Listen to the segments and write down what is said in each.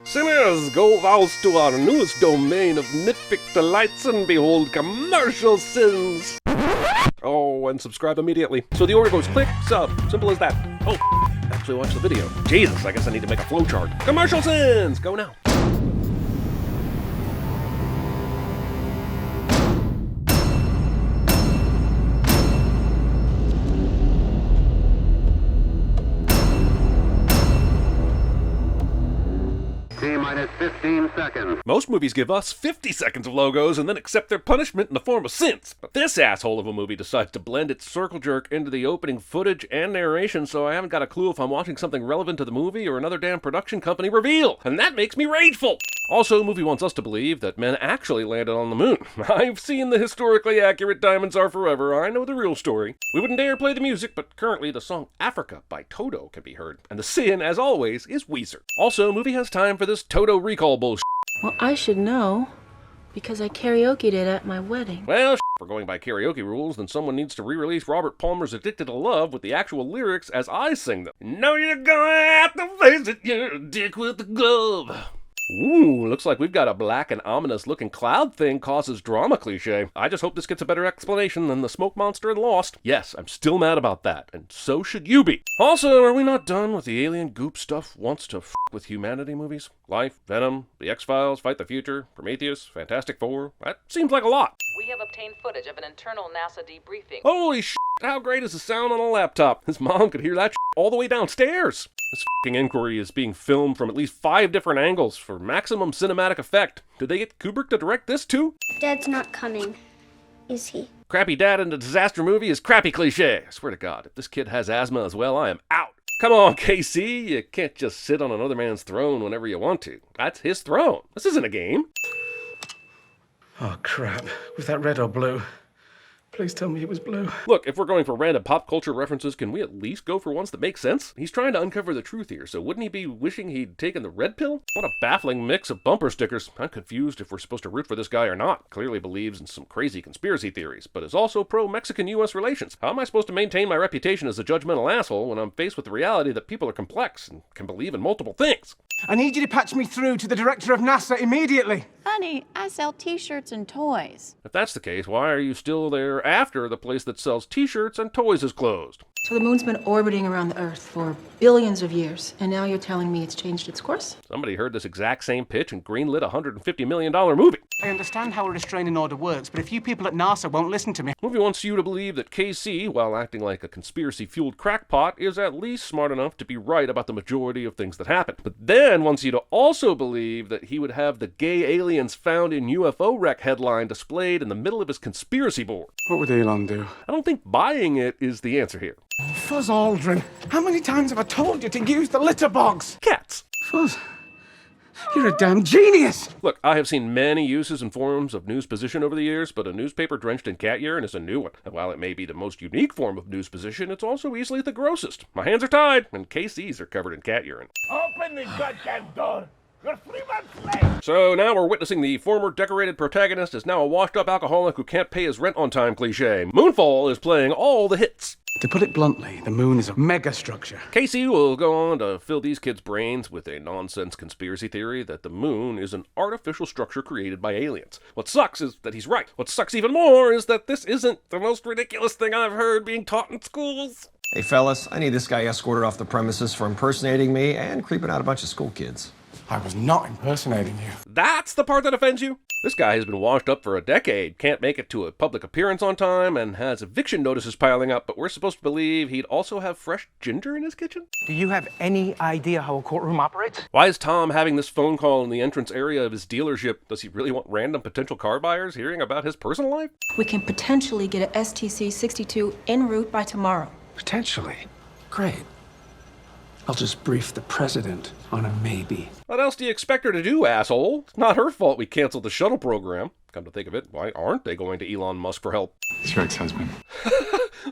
Sinners, go vouse to our newest domain of nitpick delights and behold commercial sins. Oh, and subscribe immediately. So the order goes click, sub, simple as that. Oh, actually watch the video. Jesus, I guess I need to make a flowchart. Commercial sins, go now. T-minus 15 seconds. Most movies give us 50 seconds of logos and then accept their punishment in the form of sins. But this asshole of a movie decides to blend its circle jerk into the opening footage and narration, so I haven't got a clue if I'm watching something relevant to the movie or another damn production company reveal. And that makes me rageful. Also, the movie wants us to believe that men actually landed on the moon. I've seen the historically accurate Diamonds Are Forever. I know the real story. We wouldn't dare play the music, but currently the song Africa by Toto can be heard. And the sin, as always, is Weezer. Also, movie has time for this Toto recall bullshit. Well, I should know, because I karaoke'd it at my wedding. Well, if we're going by karaoke rules, then someone needs to re-release Robert Palmer's Addicted to Love with the actual lyrics as I sing them. No, you're gonna have to face it, you're a dick with the glove. Ooh, looks like we've got a black and ominous looking cloud thing causes drama cliche. I just hope this gets a better explanation than the smoke monster in Lost. Yes, I'm still mad about that, and so should you be. Also, are we not done with the alien goop stuff wants to f*** with humanity movies? Life, Venom, The X-Files, Fight the Future, Prometheus, Fantastic Four? That seems like a lot. We have obtained footage of an internal NASA debriefing. Holy shit, how great is the sound on a laptop? His mom could hear that shit all the way downstairs. This f***ing inquiry is being filmed from at least 5 different angles for maximum cinematic effect. Did they get Kubrick to direct this too? Dad's not coming, is he? Crappy dad in a disaster movie is crappy cliche. I swear to God, if this kid has asthma as well, I am out. Come on, KC, you can't just sit on another man's throne whenever you want to. That's his throne. This isn't a game. Oh, crap. Was that red or blue? Please tell me it was blue. Look, if we're going for random pop culture references, can we at least go for ones that make sense? He's trying to uncover the truth here, so wouldn't he be wishing he'd taken the red pill? What a baffling mix of bumper stickers. I'm confused if we're supposed to root for this guy or not. Clearly believes in some crazy conspiracy theories, but is also pro-Mexican-U.S. relations. How am I supposed to maintain my reputation as a judgmental asshole when I'm faced with the reality that people are complex and can believe in multiple things? I need you to patch me through to the director of NASA immediately. Honey, I sell t-shirts and toys. If that's the case, why are you still there after the place that sells t-shirts and toys is closed? So the moon's been orbiting around the Earth for billions of years, and now you're telling me it's changed its course? Somebody heard this exact same pitch and greenlit a $150 million movie. I understand how a restraining order works, but if you people at NASA won't listen to me... The movie wants you to believe that KC, while acting like a conspiracy-fueled crackpot, is at least smart enough to be right about the majority of things that happen. But then wants you to also believe that he would have the gay aliens found in UFO wreck headline displayed in the middle of his conspiracy board. What would Elon do? I don't think buying it is the answer here. Fuzz Aldrin, how many times have I told you to use the litter box? Cats. Fuzz, you're a damn genius! Look, I have seen many uses and forms of news position over the years, but a newspaper drenched in cat urine is a new one. And while it may be the most unique form of news position, it's also easily the grossest. My hands are tied, and KCs are covered in cat urine. Open the goddamn door! You're 3 months late! So now we're witnessing the former decorated protagonist is now a washed-up alcoholic who can't pay his rent on time cliche. Moonfall is playing all the hits. To put it bluntly, the moon is a mega structure. Casey will go on to fill these kids' brains with a nonsense conspiracy theory that the moon is an artificial structure created by aliens. What sucks is that he's right. What sucks even more is that this isn't the most ridiculous thing I've heard being taught in schools. Hey fellas, I need this guy escorted off the premises for impersonating me and creeping out a bunch of school kids. I was not impersonating you. That's the part that offends you? This guy has been washed up for a decade, can't make it to a public appearance on time, and has eviction notices piling up, but we're supposed to believe he'd also have fresh ginger in his kitchen? Do you have any idea how a courtroom operates? Why is Tom having this phone call in the entrance area of his dealership? Does he really want random potential car buyers hearing about his personal life? We can potentially get a STC 62 en route by tomorrow. Potentially. Great. I'll just brief the president on a maybe. What else do you expect her to do, asshole? It's not her fault we canceled the shuttle program. Come to think of it, why aren't they going to Elon Musk for help? It's your ex-husband.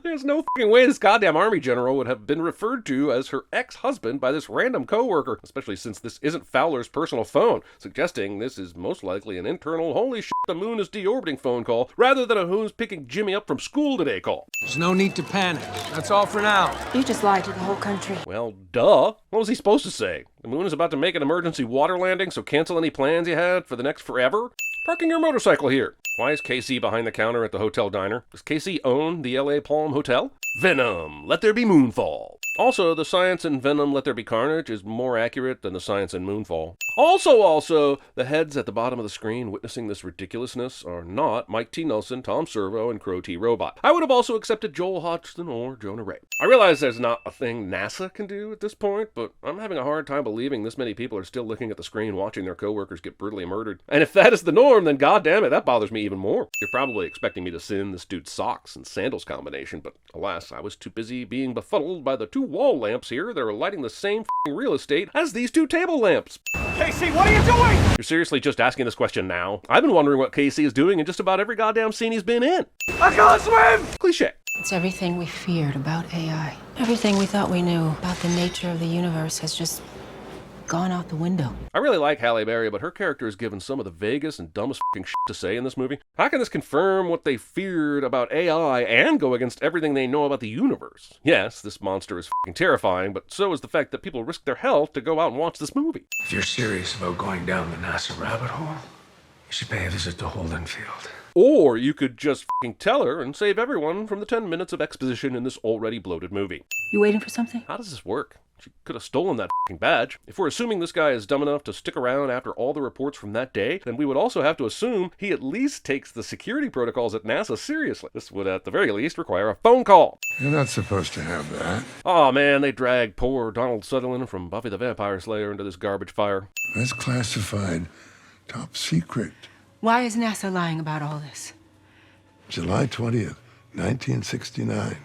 There's no fucking way this goddamn army general would have been referred to as her ex-husband by this random coworker, especially since this isn't Fowler's personal phone, suggesting this is most likely an internal holy shit the moon is deorbiting phone call, rather than a who's picking Jimmy up from school today call. There's no need to panic. That's all for now. You just lied to the whole country. Well, duh. What was he supposed to say? The moon is about to make an emergency water landing, so cancel any plans you had for the next forever? Parking your motorcycle here. Why is Casey behind the counter at the hotel diner? Does Casey own the LA Palm Hotel? Venom, Let There Be Moonfall. Also, the science in Venom, Let There Be Carnage is more accurate than the science in Moonfall. Also, the heads at the bottom of the screen witnessing this ridiculousness are not Mike T. Nelson, Tom Servo, and Crow T. Robot. I would have also accepted Joel Hodgson or Jonah Ray. I realize there's not a thing NASA can do at this point, but I'm having a hard time believing this many people are still looking at the screen watching their coworkers get brutally murdered. And if that is the norm, then goddammit, that bothers me even more. You're probably expecting me to sin this dude's socks and sandals combination, but alas, I was too busy being befuddled by the two wall lamps here that are lighting the same f***ing real estate as these two table lamps. Casey, what are you doing? You're seriously just asking this question now? I've been wondering what Casey is doing in just about every goddamn scene he's been in. I can't swim! Cliche. It's everything we feared about AI. Everything we thought we knew about the nature of the universe has just gone out the window. I really like Halle Berry, but her character is given some of the vaguest and dumbest f***ing shit to say in this movie. How can this confirm what they feared about AI and go against everything they know about the universe? Yes, this monster is f***ing terrifying, but so is the fact that people risk their health to go out and watch this movie. If you're serious about going down the NASA rabbit hole, you should pay a visit to Holden Field. Or you could just f***ing tell her and save everyone from the 10 minutes of exposition in this already bloated movie. You waiting for something? How does this work? She could have stolen that f***ing badge. If we're assuming this guy is dumb enough to stick around after all the reports from that day, then we would also have to assume he at least takes the security protocols at NASA seriously. This would at the very least require a phone call. You're not supposed to have that. Aw man, they dragged poor Donald Sutherland from Buffy the Vampire Slayer into this garbage fire. That's classified. Top secret. Why is NASA lying about all this? July 20th, 1969.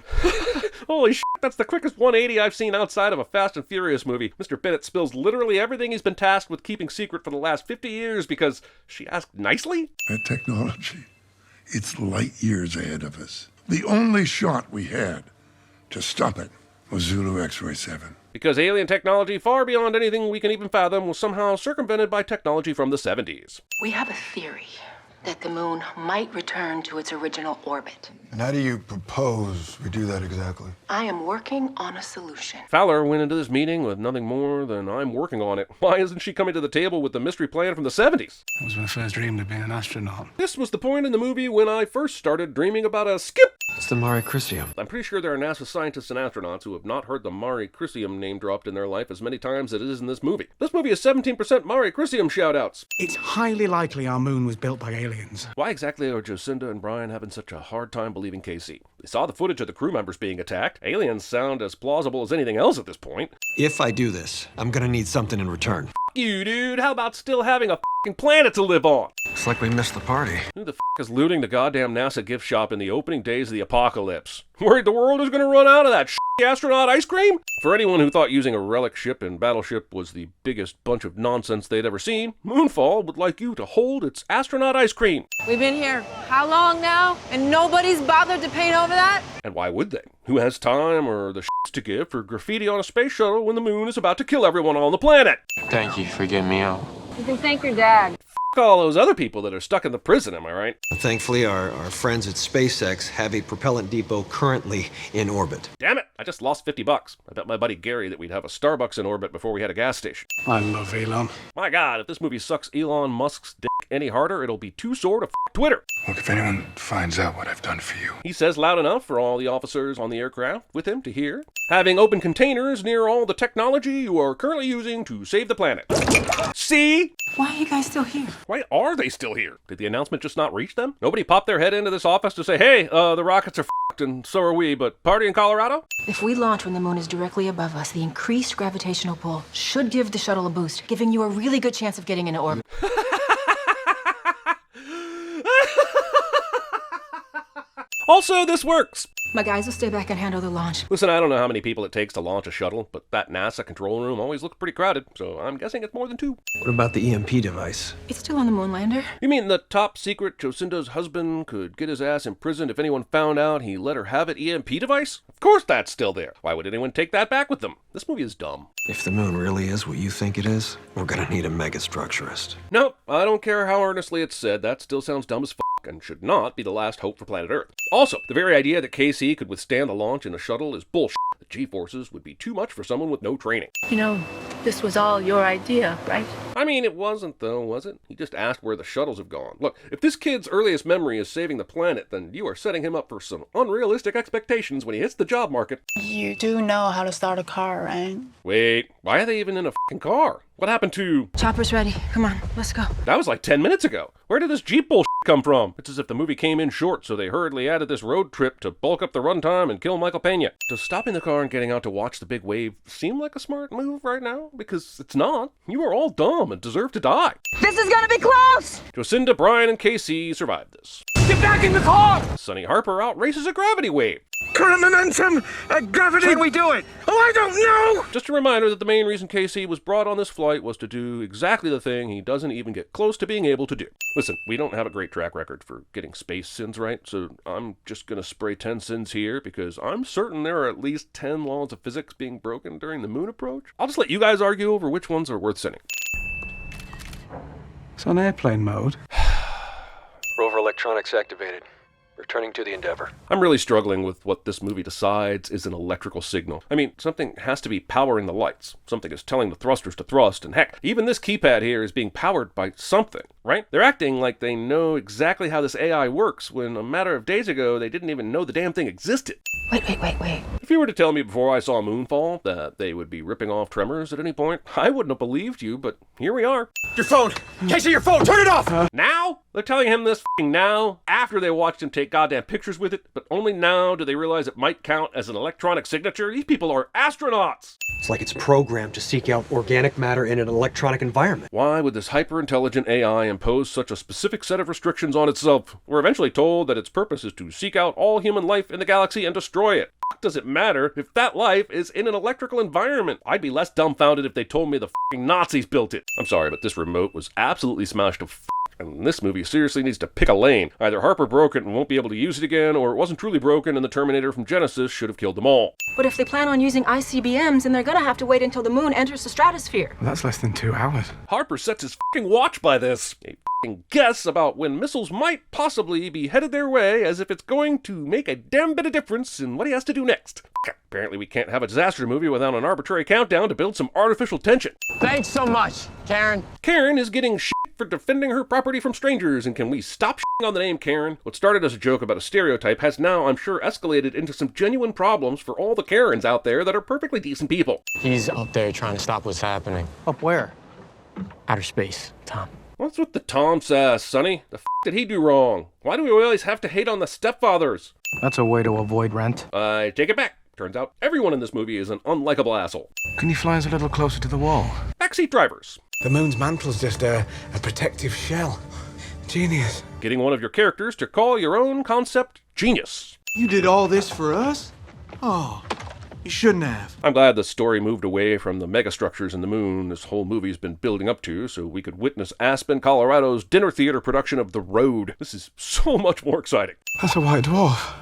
Holy shit, that's the quickest 180 I've seen outside of a Fast and Furious movie. Mr. Bennett spills literally everything he's been tasked with keeping secret for the last 50 years because she asked nicely? That technology, it's light years ahead of us. The only shot we had to stop it was Zulu X-Ray 7. Because alien technology far beyond anything we can even fathom was somehow circumvented by technology from the 70s. We have a theory that the moon might return to its original orbit. And how do you propose we do that exactly? I am working on a solution. Fowler went into this meeting with nothing more than I'm working on it. Why isn't she coming to the table with the mystery plan from the 70s? That was my first dream of being an astronaut. This was the point in the movie when I first started dreaming about a skip. It's the Mare Crisium. I'm pretty sure there are NASA scientists and astronauts who have not heard the Mare Crisium name dropped in their life as many times as it is in this movie. This movie is 17% Mare Crisium shoutouts. It's highly likely our moon was built by aliens. Why exactly are Jacinda and Brian having such a hard time believing Casey? They saw the footage of the crew members being attacked. Aliens sound as plausible as anything else at this point. If I do this, I'm gonna need something in return. You, dude, how about still having a f***ing planet to live on? Looks like we missed the party. Who the f*** is looting the goddamn NASA gift shop in the opening days of the apocalypse? Worried the world is gonna run out of that shitty astronaut ice cream? For anyone who thought using a relic ship in Battleship was the biggest bunch of nonsense they'd ever seen, Moonfall would like you to hold its astronaut ice cream. We've been here how long now? And nobody's bothered to paint over that? And why would they? Who has time or the shits to give for graffiti on a space shuttle when the moon is about to kill everyone on the planet? Thank you for getting me out. You can thank your dad. F*** all those other people that are stuck in the prison, am I right? Thankfully, our friends at SpaceX have a propellant depot currently in orbit. Damn it, I just lost $50. I bet my buddy Gary that we'd have a Starbucks in orbit before we had a gas station. I love Elon. My god, if this movie sucks Elon Musk's dick any harder, it'll be too sore to f*** Twitter. Look, if anyone finds out what I've done for you. He says loud enough for all the officers on the aircraft with him to hear. Having open containers near all the technology you are currently using to save the planet. See? Why are you guys still here? Why are they still here? Did the announcement just not reach them? Nobody popped their head into this office to say, hey, the rockets are f***ed and so are we, but party in Colorado? If we launch when the moon is directly above us, the increased gravitational pull should give the shuttle a boost, giving you a really good chance of getting into orbit. Also, this works. My guys will stay back and handle the launch. Listen, I don't know how many people it takes to launch a shuttle, but that NASA control room always looks pretty crowded, so I'm guessing it's more than 2. What about the EMP device? It's still on the moon lander. You mean the top secret Jocinda's husband could get his ass imprisoned if anyone found out he let her have it EMP device? Of course that's still there. Why would anyone take that back with them? This movie is dumb. If the moon really is what you think it is, we're gonna need a megastructurist. Nope, I don't care how earnestly it's said, that still sounds dumb as and should not be the last hope for planet Earth. Also, the very idea that KC could withstand the launch in a shuttle is bullshit. The G-forces would be too much for someone with no training. You know, this was all your idea, right? I mean, it wasn't though, was it? He just asked where the shuttles have gone. Look, if this kid's earliest memory is saving the planet, then you are setting him up for some unrealistic expectations when he hits the job market. You do know how to start a car, right? Wait, why are they even in a f***ing car? What happened to... Chopper's ready. Come on, let's go. That was like 10 minutes ago. Where did this Jeep bullshit come from? It's as if the movie came in short, so they hurriedly added this road trip to bulk up the runtime and kill Michael Pena. Does stopping the car and getting out to watch the big wave seem like a smart move right now? Because it's not. You are all dumb and deserve to die. This is gonna be close! Jocinda, Brian, and KC survived this. Get back in the car! Sonny Harper outraces a gravity wave. Current momentum! Gravity! Can we do it? Oh, I don't know! Just a reminder that the main reason KC was brought on this flight was to do exactly the thing he doesn't even get close to being able to do. Listen, we don't have a great track record for getting space sins right, so I'm just gonna spray 10 sins here because I'm certain there are at least 10 laws of physics being broken during the moon approach. I'll just let you guys argue over which ones are worth sinning. It's on airplane mode. Rover electronics activated. Returning to the Endeavor. I'm really struggling with what this movie decides is an electrical signal. I mean, something has to be powering the lights. Something is telling the thrusters to thrust, and heck, even this keypad here is being powered by something, right? They're acting like they know exactly how this AI works when a matter of days ago they didn't even know the damn thing existed. Wait. If you were to tell me before I saw Moonfall that they would be ripping off Tremors at any point, I wouldn't have believed you, but here we are. Your phone! Casey, your phone! Turn it off! Now? They're telling him this f***ing now, after they watched him take goddamn pictures with it, but only now do they realize it might count as an electronic signature? These people are astronauts! It's like it's programmed to seek out organic matter in an electronic environment. Why would this hyper-intelligent AI impose such a specific set of restrictions on itself? We're eventually told that its purpose is to seek out all human life in the galaxy and destroy it. Does it matter if that life is in an electrical environment? I'd be less dumbfounded if they told me the f***ing Nazis built it. I'm sorry, but this remote was absolutely smashed to f***, and this movie seriously needs to pick a lane. Either Harper broke it and won't be able to use it again, or it wasn't truly broken and the Terminator from Genesis should have killed them all. But if they plan on using ICBMs, then they're gonna have to wait until the moon enters the stratosphere. Well, that's less than 2 hours. Harper sets his f***ing watch by this. A f***ing guess about when missiles might possibly be headed their way, as if it's going to make a damn bit of difference in what he has to do next. Apparently we can't have a disaster movie without an arbitrary countdown to build some artificial tension. Thanks so much, Karen. Karen is getting shit for defending her property from strangers, and can we stop shitting on the name Karen? What started as a joke about a stereotype has now, I'm sure, escalated into some genuine problems for all the Karens out there that are perfectly decent people. He's up there trying to stop what's happening. Up where? Outer space, Tom. What's with the Tom sass, Sonny? The f*** did he do wrong? Why do we always have to hate on the stepfathers? That's a way to avoid rent. I take it back. Turns out everyone in this movie is an unlikable asshole. Can you fly us a little closer to the wall? Backseat drivers. The moon's mantle's just a protective shell. Genius. Getting one of your characters to call your own concept genius. You did all this for us? Oh, you shouldn't have. I'm glad the story moved away from the megastructures in the moon this whole movie's been building up to, so we could witness Aspen, Colorado's dinner theater production of The Road. This is so much more exciting. That's a white dwarf.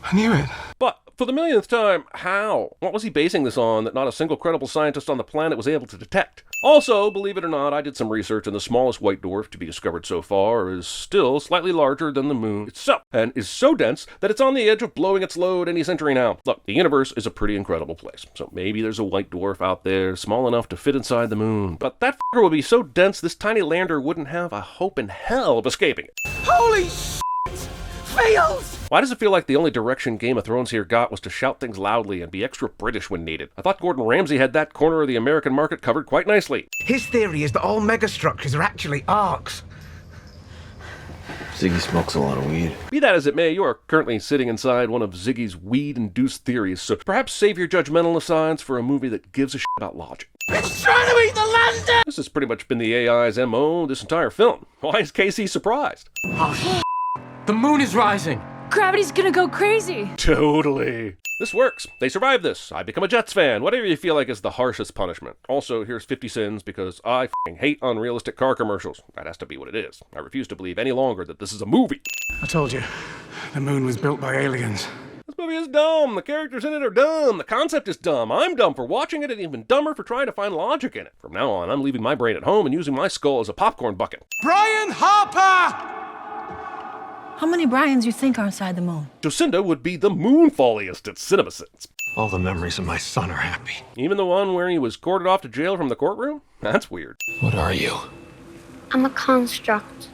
I knew it. But for the millionth time, how? What was he basing this on that not a single credible scientist on the planet was able to detect? Also, believe it or not, I did some research, and the smallest white dwarf to be discovered so far is still slightly larger than the moon itself, and is so dense that it's on the edge of blowing its load any century now. Look, the universe is a pretty incredible place, so maybe there's a white dwarf out there small enough to fit inside the moon, but that f***er would be so dense this tiny lander wouldn't have a hope in hell of escaping it. Holy shit! Fails! Why does it feel like the only direction Game of Thrones here got was to shout things loudly and be extra British when needed? I thought Gordon Ramsay had that corner of the American market covered quite nicely. His theory is that all megastructures are actually arcs. Ziggy smokes a lot of weed. Be that as it may, you are currently sitting inside one of Ziggy's weed-induced theories, so perhaps save your judgmental asides for a movie that gives a shit about logic. It's trying to eat the lander! This has pretty much been the AI's MO this entire film. Why is Casey surprised? Oh, the moon is rising. Gravity's gonna go crazy. Totally. This works. They survive this. I become a Jets fan. Whatever you feel like is the harshest punishment. Also, here's 50 sins because I f***ing hate unrealistic car commercials. That has to be what it is. I refuse to believe any longer that this is a movie. I told you, the moon was built by aliens. This movie is dumb. The characters in it are dumb. The concept is dumb. I'm dumb for watching it and even dumber for trying to find logic in it. From now on, I'm leaving my brain at home and using my skull as a popcorn bucket. Brian Harper! How many Bryans you think are inside the moon? Jacinda would be the Moonfalliest at CinemaSins. All the memories of my son are happy. Even the one where he was courted off to jail from the courtroom? That's weird. What are you? I'm a construct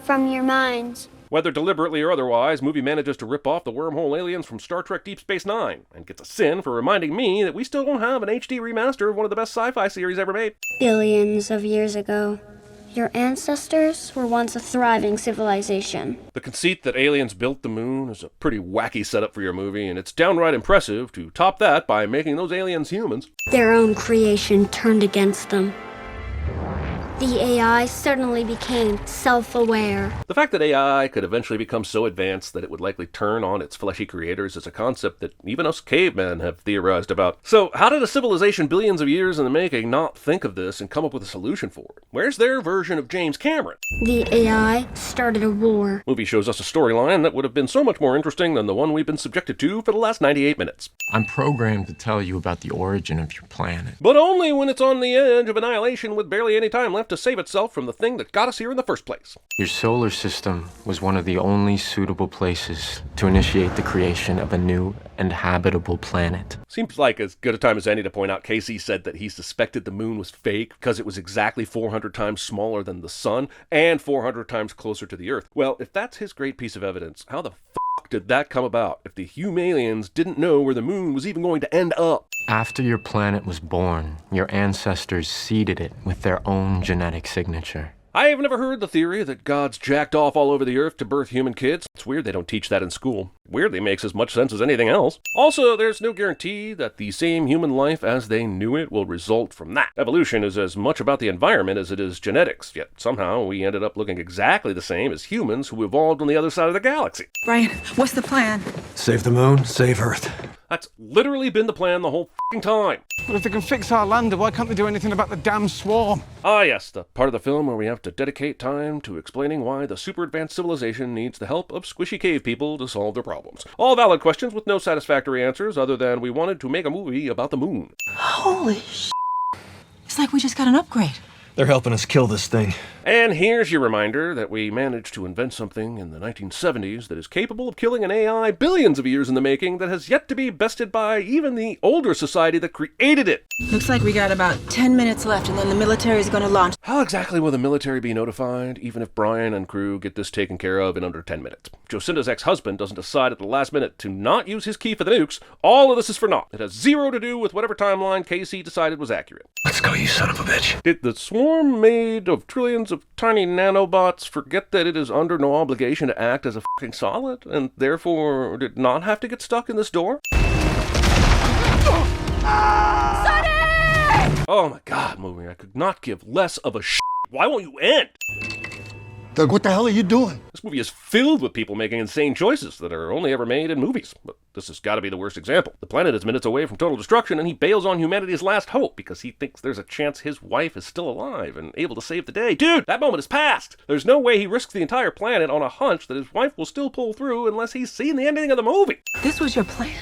from your minds. Whether deliberately or otherwise, movie manages to rip off the wormhole aliens from Star Trek Deep Space Nine, and gets a sin for reminding me that we still don't have an HD remaster of one of the best sci-fi series ever made. Billions of years ago, your ancestors were once a thriving civilization. The conceit that aliens built the moon is a pretty wacky setup for your movie, and it's downright impressive to top that by making those aliens humans. Their own creation turned against them. The AI suddenly became self-aware. The fact that AI could eventually become so advanced that it would likely turn on its fleshy creators is a concept that even us cavemen have theorized about. So how did a civilization billions of years in the making not think of this and come up with a solution for it? Where's their version of James Cameron? The AI started a war. Movie shows us a storyline that would have been so much more interesting than the one we've been subjected to for the last 98 minutes. I'm programmed to tell you about the origin of your planet. But only when it's on the edge of annihilation with barely any time left to save itself from the thing that got us here in the first place. Your solar system was one of the only suitable places to initiate the creation of a new and habitable planet. Seems like as good a time as any to point out Casey said that he suspected the moon was fake because it was exactly 400 times smaller than the sun and 400 times closer to the Earth. Well, if that's his great piece of evidence, how the fuck did that come about if the Humalians didn't know where the moon was even going to end up? After your planet was born, your ancestors seeded it with their own genetic signature. I've never heard the theory that God's jacked off all over the earth to birth human kids. It's weird they don't teach that in school. Weirdly makes as much sense as anything else. Also, there's no guarantee that the same human life as they knew it will result from that. Evolution is as much about the environment as it is genetics, yet somehow we ended up looking exactly the same as humans who evolved on the other side of the galaxy. Brian, what's the plan? Save the moon, save Earth. That's literally been the plan the whole f***ing time. But if they can fix our lander, why can't they do anything about the damn swarm? Ah yes, the part of the film where we have to dedicate time to explaining why the super advanced civilization needs the help of squishy cave people to solve their problems. All valid questions with no satisfactory answers other than we wanted to make a movie about the moon. Holy sh**. It's like we just got an upgrade. They're helping us kill this thing. And here's your reminder that we managed to invent something in the 1970s that is capable of killing an AI billions of years in the making that has yet to be bested by even the older society that created it. Looks like we got about 10 minutes left and then the military is gonna launch. How exactly will the military be notified, even if Brian and crew get this taken care of in under 10 minutes? Jacinda's ex-husband doesn't decide at the last minute to not use his key for the nukes. All of this is for naught. It has zero to do with whatever timeline Casey decided was accurate. Let's go, you son of a bitch. Did the swarm made of trillions of tiny nanobots forget that it is under no obligation to act as a fucking solid, and therefore did not have to get stuck in this door? Oh my god, movie, I could not give less of a shit. Why won't you end? Doug, what the hell are you doing? This movie is filled with people making insane choices that are only ever made in movies. But this has got to be the worst example. The planet is minutes away from total destruction, and he bails on humanity's last hope because he thinks there's a chance his wife is still alive and able to save the day. Dude, that moment is past. There's no way he risks the entire planet on a hunch that his wife will still pull through unless he's seen the ending of the movie. This was your plan?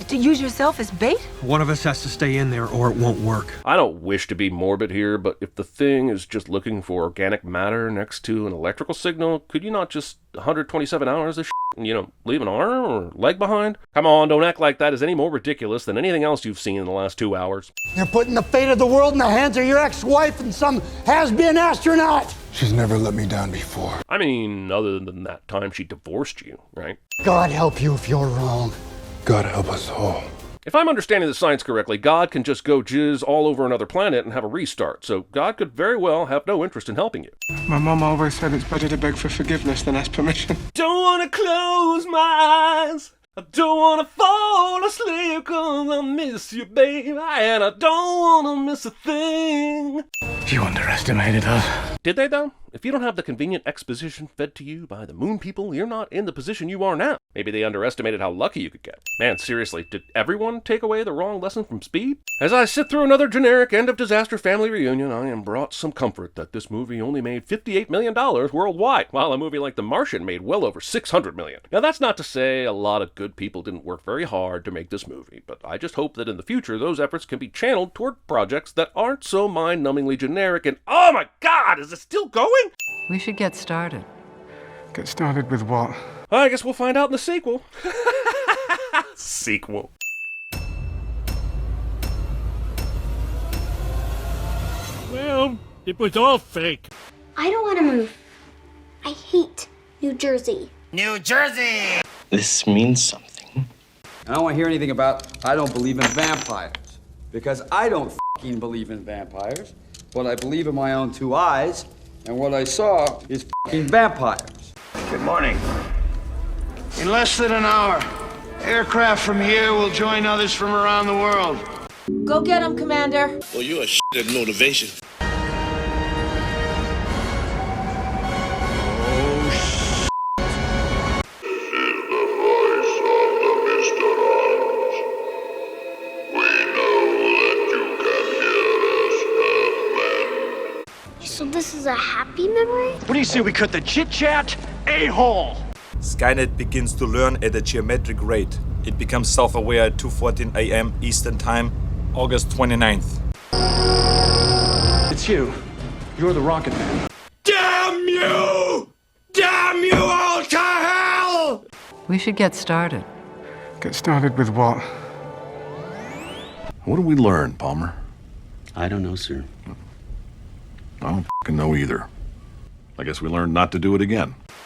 To use yourself as bait? One of us has to stay in there or it won't work. I don't wish to be morbid here, but if the thing is just looking for organic matter next to an electrical signal, could you not just 127 hours of shit and, leave an arm or leg behind? Come on, don't act like that is any more ridiculous than anything else you've seen in the last 2 hours. You're putting the fate of the world in the hands of your ex-wife and some has-been astronaut. She's never let me down before. I mean, other than that time she divorced you, right? God help you if you're wrong. God help us all. If I'm understanding the science correctly, God can just go jizz all over another planet and have a restart, so God could very well have no interest in helping you. My mom always said it's better to beg for forgiveness than ask permission. Don't wanna close my eyes, I don't wanna fall asleep 'cause I miss you, babe, and I don't wanna miss a thing. You underestimated us. Did they, though? If you don't have the convenient exposition fed to you by the moon people, you're not in the position you are now. Maybe they underestimated how lucky you could get. Man, seriously, did everyone take away the wrong lesson from Speed? As I sit through another generic end-of-disaster family reunion, I am brought some comfort that this movie only made $58 million worldwide, while a movie like The Martian made well over $600 million. Now, that's not to say a lot of good people didn't work very hard to make this movie, but I just hope that in the future those efforts can be channeled toward projects that aren't so mind-numbingly generic and, oh my god, is it still going? We should get started. Get started with what? I guess we'll find out in the sequel. Sequel. Well, it was all fake. I don't want to move. I hate New Jersey. New Jersey! This means something. I don't want to hear anything about I don't believe in vampires. Because I don't f***ing believe in vampires. But I believe in my own two eyes. And what I saw is f***ing vampires. Good morning. In less than an hour, aircraft from here will join others from around the world. Go get him, Commander. Well, you're a shit at motivation. So this is a happy memory? What do you say we cut the chit-chat? A-hole! Skynet begins to learn at a geometric rate. It becomes self-aware at 2:14 a.m. Eastern Time, August 29th. It's you. You're the Rocket Man. Damn you! Damn you all to hell! We should get started. Get started with what? What did we learn, Palmer? I don't know, sir. I don't know either. I guess we learned not to do it again.